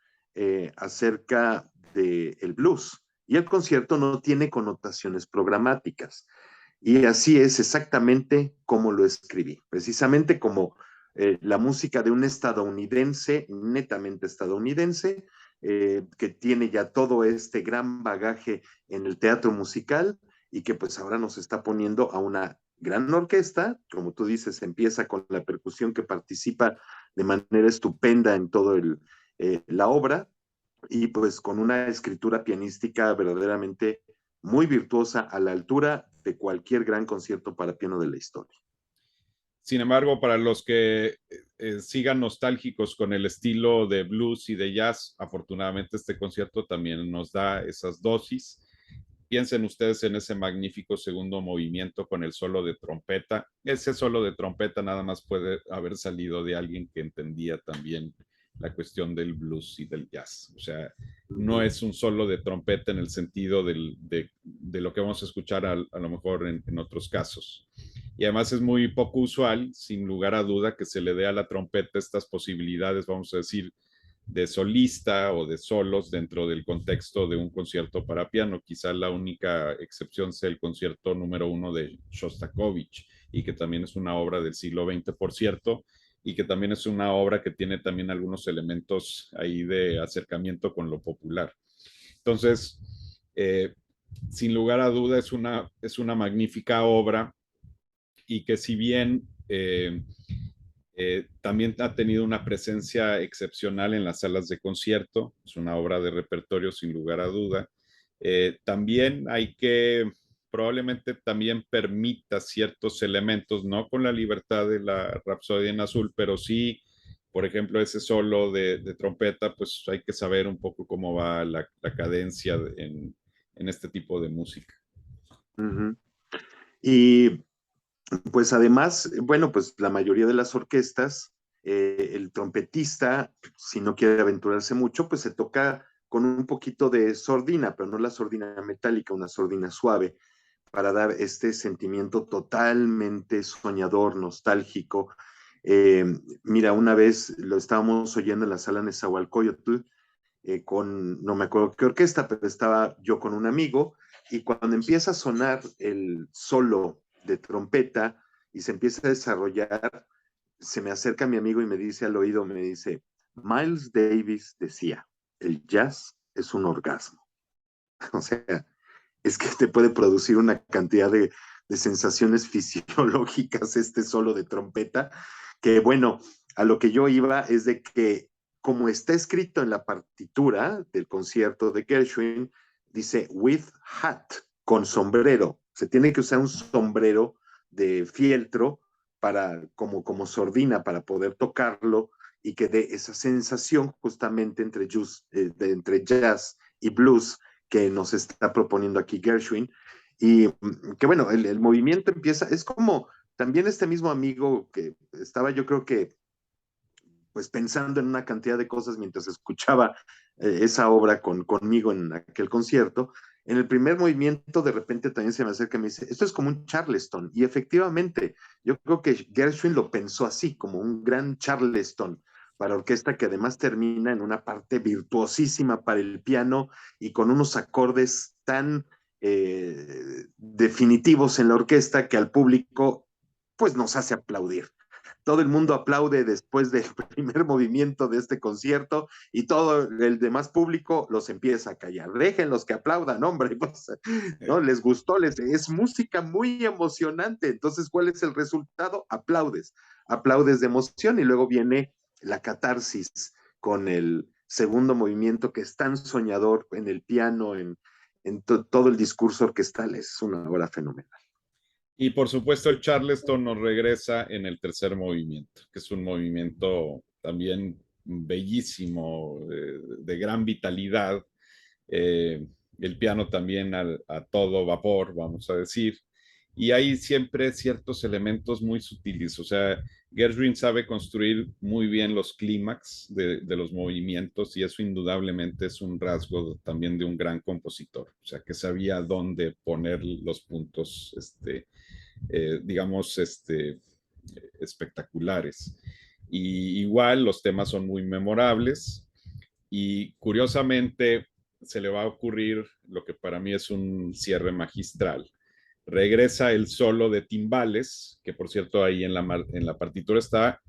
acerca del blues. Y el concierto no tiene connotaciones programáticas. Y así es exactamente como lo escribí, precisamente como la música de un estadounidense, netamente estadounidense, que tiene ya todo este gran bagaje en el teatro musical y que pues ahora nos está poniendo a una gran orquesta, como tú dices, empieza con la percusión que participa de manera estupenda en todo la obra y pues con una escritura pianística verdaderamente muy virtuosa a la altura de cualquier gran concierto para piano de la historia. Sin embargo, para los que sigan nostálgicos con el estilo de blues y de jazz, afortunadamente este concierto también nos da esas dosis. Piensen ustedes en ese magnífico segundo movimiento con el solo de trompeta. Ese solo de trompeta nada más puede haber salido de alguien que entendía también la cuestión del blues y del jazz. O sea, no es un solo de trompeta en el sentido de lo que vamos a escuchar a lo mejor en otros casos. Y además es muy poco usual, sin lugar a duda, que se le dé a la trompeta estas posibilidades, vamos a decir, de solista o de solos dentro del contexto de un concierto para piano. Quizá la única excepción sea el concierto número 1 de Shostakovich, y que también es una obra del siglo XX, por cierto, y que también es una obra que tiene también algunos elementos ahí de acercamiento con lo popular. Entonces, sin lugar a duda, es una magnífica obra y que si bien también ha tenido una presencia excepcional en las salas de concierto, es una obra de repertorio sin lugar a duda. También hay que, probablemente también permita ciertos elementos, no con la libertad de la Rapsodia en Azul, pero sí, por ejemplo, ese solo de trompeta, pues hay que saber un poco cómo va la cadencia en este tipo de música. Uh-huh. Y pues además, bueno, pues la mayoría de las orquestas, el trompetista, si no quiere aventurarse mucho, pues se toca con un poquito de sordina, pero no la sordina metálica, una sordina suave, para dar este sentimiento totalmente soñador, nostálgico. Eh, Mira, una vez lo estábamos oyendo en la sala Nezahualcóyotl, con, no me acuerdo qué orquesta, pero estaba yo con un amigo y cuando empieza a sonar el solo de trompeta y se empieza a desarrollar, se me acerca mi amigo y me dice al oído, me dice, Miles Davis decía, el jazz es un orgasmo. O sea, es que te puede producir una cantidad de sensaciones fisiológicas este solo de trompeta, que bueno, a lo que yo iba es de que, como está escrito en la partitura del concierto de Gershwin, dice with hat, con sombrero. Se tiene que usar un sombrero de fieltro como sordina para poder tocarlo y que dé esa sensación justamente entre jazz y blues que nos está proponiendo aquí Gershwin. Y que bueno, el movimiento empieza, es como también este mismo amigo que estaba, yo creo que pues pensando en una cantidad de cosas mientras escuchaba esa obra conmigo en aquel concierto. En el primer movimiento de repente también se me acerca y me dice, esto es como un Charleston. Y efectivamente, yo creo que Gershwin lo pensó así, como un gran Charleston para orquesta que además termina en una parte virtuosísima para el piano y con unos acordes tan definitivos en la orquesta que al público pues nos hace aplaudir. Todo el mundo aplaude después del primer movimiento de este concierto y todo el demás público los empieza a callar. Déjenlos que aplaudan, hombre, pues, ¿no? Les gustó, es música muy emocionante. Entonces, ¿cuál es el resultado? Aplaudes de emoción y luego viene la catarsis con el segundo movimiento que es tan soñador en el piano, todo el discurso orquestal. Es una obra fenomenal. Y por supuesto el Charleston nos regresa en el tercer movimiento, que es un movimiento también bellísimo, de gran vitalidad. Eh, el piano también a todo vapor, vamos a decir. Y hay siempre ciertos elementos muy sutiles. O sea, Gershwin sabe construir muy bien los clímax de los movimientos y eso indudablemente es un rasgo también de un gran compositor. O sea, que sabía dónde poner los puntos, digamos, espectaculares. Y igual los temas son muy memorables y curiosamente se le va a ocurrir lo que para mí es un cierre magistral. Regresa el solo de timbales, que por cierto ahí en la partitura está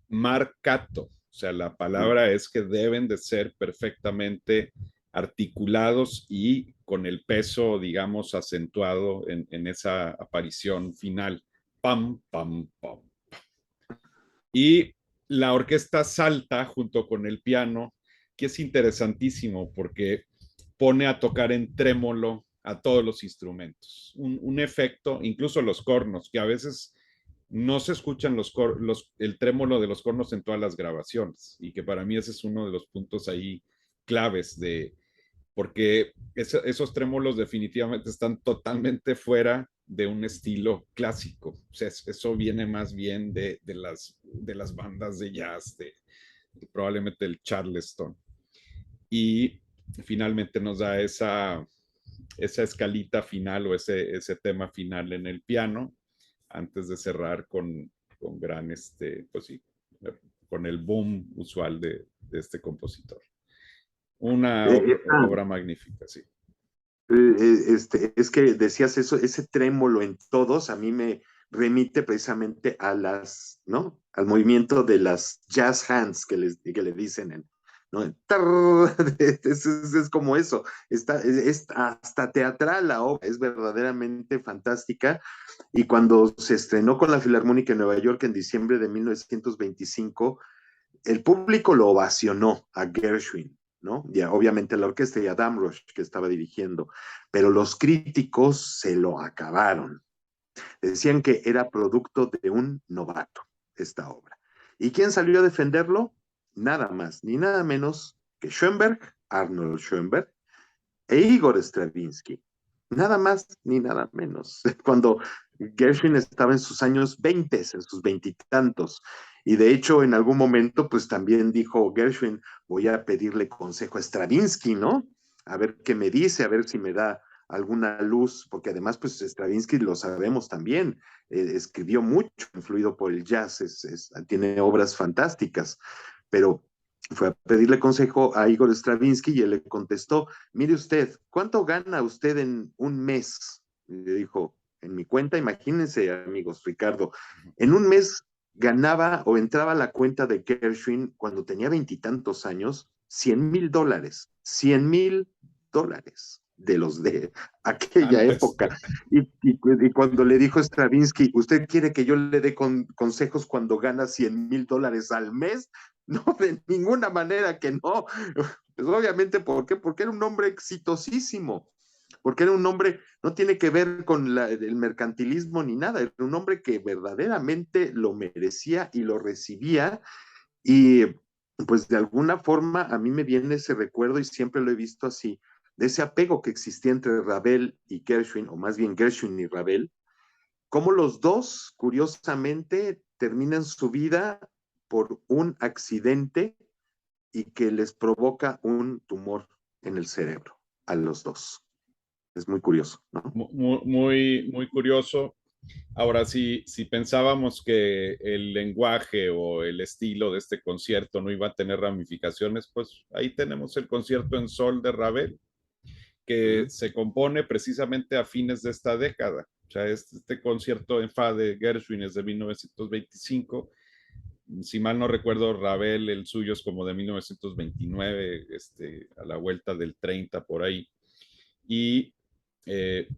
marcato, o sea, la palabra es que deben de ser perfectamente articulados y con el peso, digamos, acentuado en esa aparición final. Pam, pam, pam. Y la orquesta salta junto con el piano, que es interesantísimo porque pone a tocar en trémolo a todos los instrumentos. Un efecto, incluso los cornos, que a veces no se escuchan el trémolo de los cornos en todas las grabaciones y que para mí ese es uno de los puntos ahí claves porque esos trémolos definitivamente están totalmente fuera de un estilo clásico. O sea, eso viene más bien de las bandas de jazz, probablemente el Charleston. Y finalmente nos da esa escalita final o ese tema final en el piano antes de cerrar con gran, pues sí, con el boom usual de este compositor. Una obra magnífica, sí. Es que decías eso, ese trémolo en todos, a mí me remite precisamente a ¿no? Al movimiento de las jazz hands que le dicen, ¿no? Es como eso, es hasta teatral la obra, es verdaderamente fantástica. Y cuando se estrenó con la Filarmónica en Nueva York en diciembre de 1925, el público lo ovacionó a Gershwin, ¿no? Ya obviamente la orquesta y a Damrosch que estaba dirigiendo, pero los críticos se lo acabaron. Decían que era producto de un novato esta obra. ¿Y quién salió a defenderlo? Nada más ni nada menos que Schoenberg, Arnold Schoenberg e Igor Stravinsky. Nada más ni nada menos. Cuando Gershwin estaba en sus años 20, en sus veintitantos. Y de hecho, en algún momento, pues también dijo Gershwin, voy a pedirle consejo a Stravinsky, ¿no? A ver qué me dice, a ver si me da alguna luz, porque además, pues Stravinsky lo sabemos también, escribió mucho, influido por el jazz, tiene obras fantásticas, pero fue a pedirle consejo a Igor Stravinsky y él le contestó, mire usted, ¿cuánto gana usted en un mes? Y le dijo, en mi cuenta, imagínense, amigos, Ricardo, en un mes ganaba o entraba a la cuenta de Gershwin cuando tenía veintitantos años, $100,000, $100,000. de los de aquella Antes. época. Y cuando le dijo Stravinsky, ¿usted quiere que yo le dé consejos cuando gana $100,000 al mes? No, de ninguna manera que no. Pues obviamente, ¿por qué? Porque era un hombre exitosísimo, porque era un hombre, no tiene que ver con el mercantilismo ni nada, era un hombre que verdaderamente lo merecía y lo recibía, y pues de alguna forma a mí me viene ese recuerdo y siempre lo he visto así, de ese apego que existía entre Ravel y Gershwin, o más bien Gershwin y Ravel, cómo los dos, curiosamente, terminan su vida por un accidente y que les provoca un tumor en el cerebro a los dos. Es muy curioso, ¿no? Muy, muy curioso. Ahora, si pensábamos que el lenguaje o el estilo de este concierto no iba a tener ramificaciones, pues ahí tenemos el concierto en sol de Ravel, que Uh-huh. se compone precisamente a fines de esta década. O sea, este concierto en fa de Gershwin es de 1925. Si mal no recuerdo, Ravel, el suyo es como de 1929, a la vuelta del 30 por ahí. Y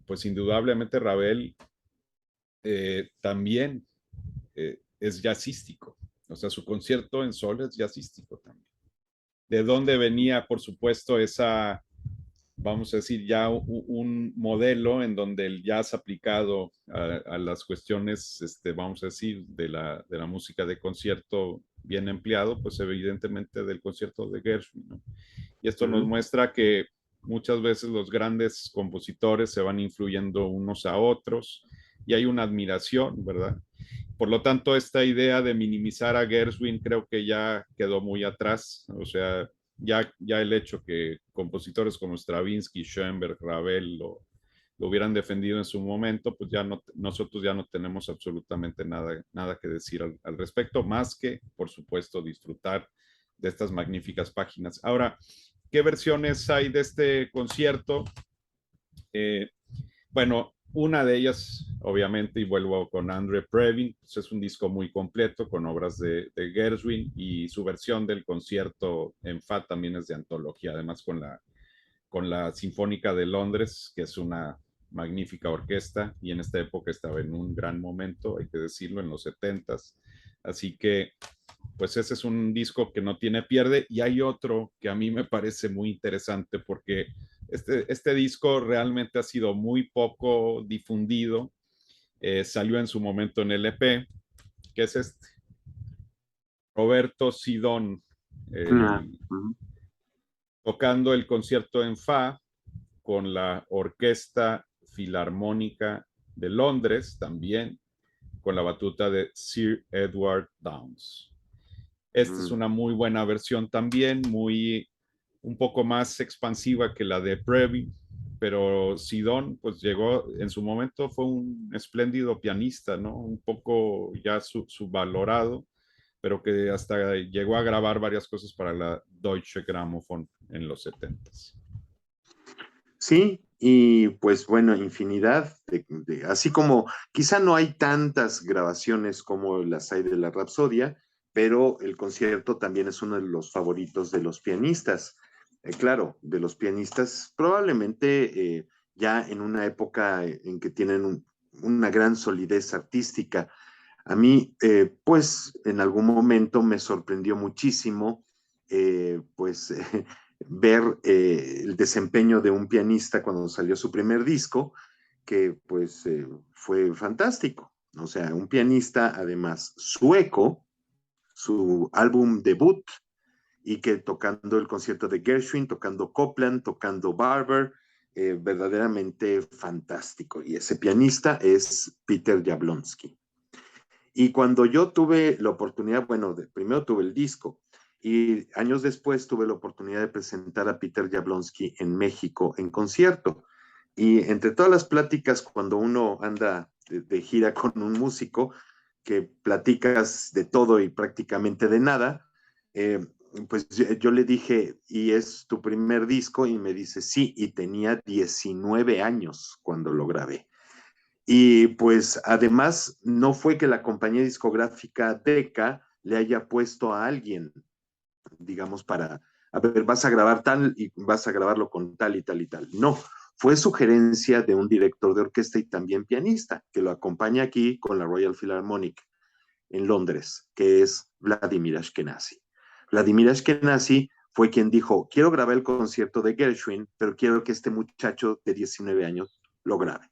pues indudablemente Ravel también es jazzístico. O sea, su concierto en sol es jazzístico también. ¿De dónde venía, por supuesto, esa, vamos a decir, ya un modelo en donde el jazz aplicado a las cuestiones, vamos a decir, de la música de concierto bien empleado, pues evidentemente del concierto de Gershwin, ¿no? Y esto nos Uh-huh. muestra que muchas veces los grandes compositores se van influyendo unos a otros y hay una admiración, ¿verdad? Por lo tanto, esta idea de minimizar a Gershwin creo que ya quedó muy atrás. O sea, ya el hecho que compositores como Stravinsky, Schoenberg, Ravel lo hubieran defendido en su momento, pues ya no, nosotros ya no tenemos absolutamente nada que decir al respecto, más que, por supuesto, disfrutar de estas magníficas páginas. Ahora, ¿qué versiones hay de este concierto? Eh, bueno, una de ellas, obviamente, y vuelvo con Andre Previn, pues es un disco muy completo con obras de Gershwin, y su versión del concierto en fa también es de antología, además con la Sinfónica de Londres, que es una magnífica orquesta y en esta época estaba en un gran momento, hay que decirlo, en los 70s. Así que pues ese es un disco que no tiene pierde, y hay otro que a mí me parece muy interesante porque este disco realmente ha sido muy poco difundido. Salió en su momento en LP, que es Roberto Sidón, el, Uh-huh. tocando el concierto en fa con la Orquesta Filarmónica de Londres, también con la batuta de Sir Edward Downes. Esta es Uh-huh. una muy buena versión también, un poco más expansiva que la de Previn, pero Sidón pues llegó, en su momento fue un espléndido pianista, ¿no? Un poco ya subvalorado, pero que hasta llegó a grabar varias cosas para la Deutsche Grammophon en los 70s. Sí, y pues bueno, infinidad así como quizá no hay tantas grabaciones como las hay de la Rapsodia, pero el concierto también es uno de los favoritos de los pianistas. Claro, de los pianistas probablemente ya en una época en que tienen una gran solidez artística. A mí, pues, en algún momento me sorprendió muchísimo, pues, ver el desempeño de un pianista cuando salió su primer disco, que pues fue fantástico. O sea, un pianista además sueco, su álbum debut, y que tocando el concierto de Gershwin, tocando Copland, tocando Barber, verdaderamente fantástico. Y ese pianista es Peter Jablonski. Y cuando yo tuve la oportunidad, bueno, primero tuve el disco y años después tuve la oportunidad de presentar a Peter Jablonski en México en concierto. Y entre todas las pláticas, cuando uno anda de gira con un músico, que platicas de todo y prácticamente de nada, eh, pues yo le dije, ¿y es tu primer disco? Y me dice, sí, y tenía 19 años cuando lo grabé. Y pues además no fue que la compañía discográfica Decca le haya puesto a alguien, digamos, para, a ver, vas a grabar tal y vas a grabarlo con tal y tal y tal. No, fue sugerencia de un director de orquesta y también pianista, que lo acompaña aquí con la Royal Philharmonic en Londres, que es Vladimir Ashkenazy. Vladimir Ashkenazy fue quien dijo, quiero grabar el concierto de Gershwin, pero quiero que este muchacho de 19 años lo grabe.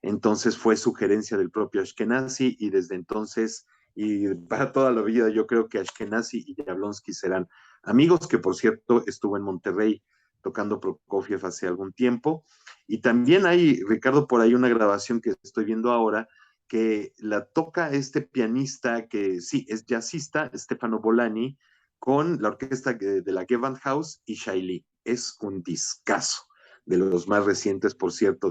Entonces fue sugerencia del propio Ashkenazy y desde entonces y para toda la vida yo creo que Ashkenazy y Jablonski serán amigos, que por cierto estuvo en Monterrey tocando Prokofiev hace algún tiempo. Y también hay, Ricardo, por ahí una grabación que estoy viendo ahora que la toca este pianista que sí es jazzista, Stefano Bolani, con la orquesta de la Gewandhaus y Shaili. Es un discazo, de los más recientes, por cierto,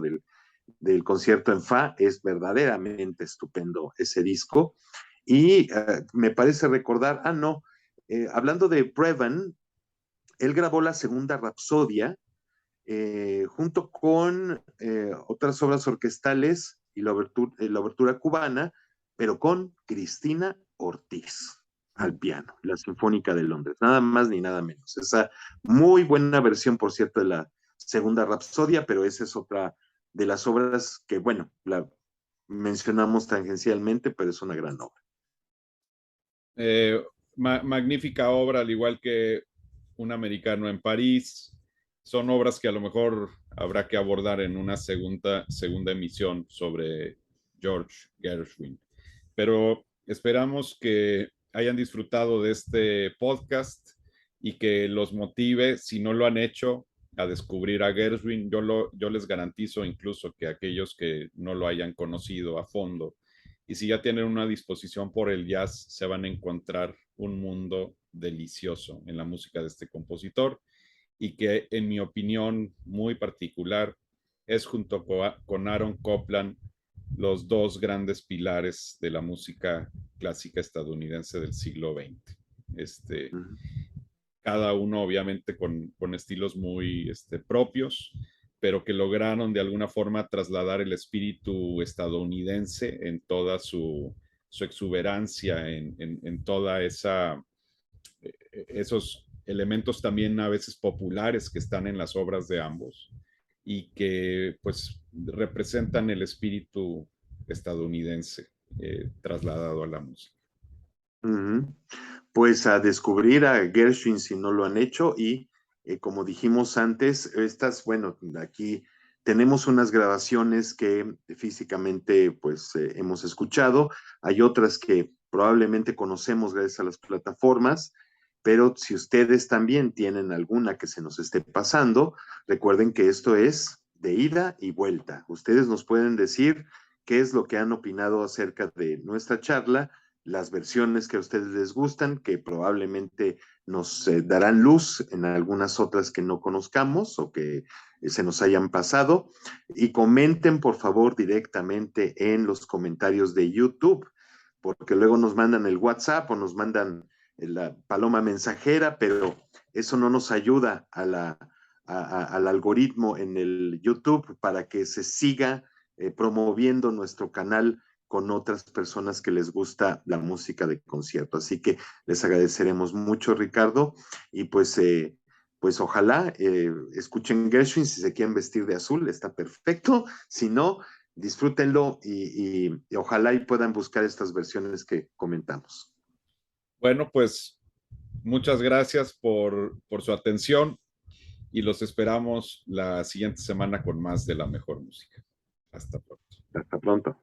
del concierto en Fa. Es verdaderamente estupendo ese disco. Y me parece recordar, hablando de Previn, él grabó la segunda Rapsodia junto con otras obras orquestales y la obertura cubana, pero con Cristina Ortiz al piano, la Sinfónica de Londres, nada más ni nada menos. Esa muy buena versión, por cierto, de la segunda Rapsodia, pero esa es otra de las obras que, bueno, la mencionamos tangencialmente, pero es una gran obra. Magnífica obra, al igual que Un americano en París. Son obras que a lo mejor habrá que abordar en una segunda emisión sobre George Gershwin. Pero esperamos que hayan disfrutado de este podcast y que los motive, si no lo han hecho, a descubrir a Gershwin. Yo les garantizo incluso que aquellos que no lo hayan conocido a fondo, y si ya tienen una disposición por el jazz, se van a encontrar un mundo delicioso en la música de este compositor, y que en mi opinión muy particular es, junto con Aaron Copland, los dos grandes pilares de la música clásica estadounidense del siglo XX. Cada uno obviamente con estilos muy propios, pero que lograron de alguna forma trasladar el espíritu estadounidense en toda su exuberancia, en toda esos elementos también a veces populares que están en las obras de ambos y que pues representan el espíritu estadounidense trasladado a la música. Pues a descubrir a Gershwin si no lo han hecho y como dijimos antes, bueno, aquí tenemos unas grabaciones que físicamente pues hemos escuchado, hay otras que probablemente conocemos gracias a las plataformas, pero si ustedes también tienen alguna que se nos esté pasando, recuerden que esto es de ida y vuelta. Ustedes nos pueden decir qué es lo que han opinado acerca de nuestra charla, las versiones que a ustedes les gustan, que probablemente nos darán luz en algunas otras que no conozcamos o que se nos hayan pasado. Y comenten, por favor, directamente en los comentarios de YouTube, porque luego nos mandan el WhatsApp o nos mandan la paloma mensajera, pero eso no nos ayuda al algoritmo en el YouTube para que se siga promoviendo nuestro canal con otras personas que les gusta la música de concierto. Así que les agradeceremos mucho, Ricardo, y pues ojalá escuchen Gershwin si se quieren vestir de azul, está perfecto. Si no, disfrútenlo y ojalá y puedan buscar estas versiones que comentamos. Bueno, pues muchas gracias por su atención y los esperamos la siguiente semana con más de la mejor música. Hasta pronto. Hasta pronto.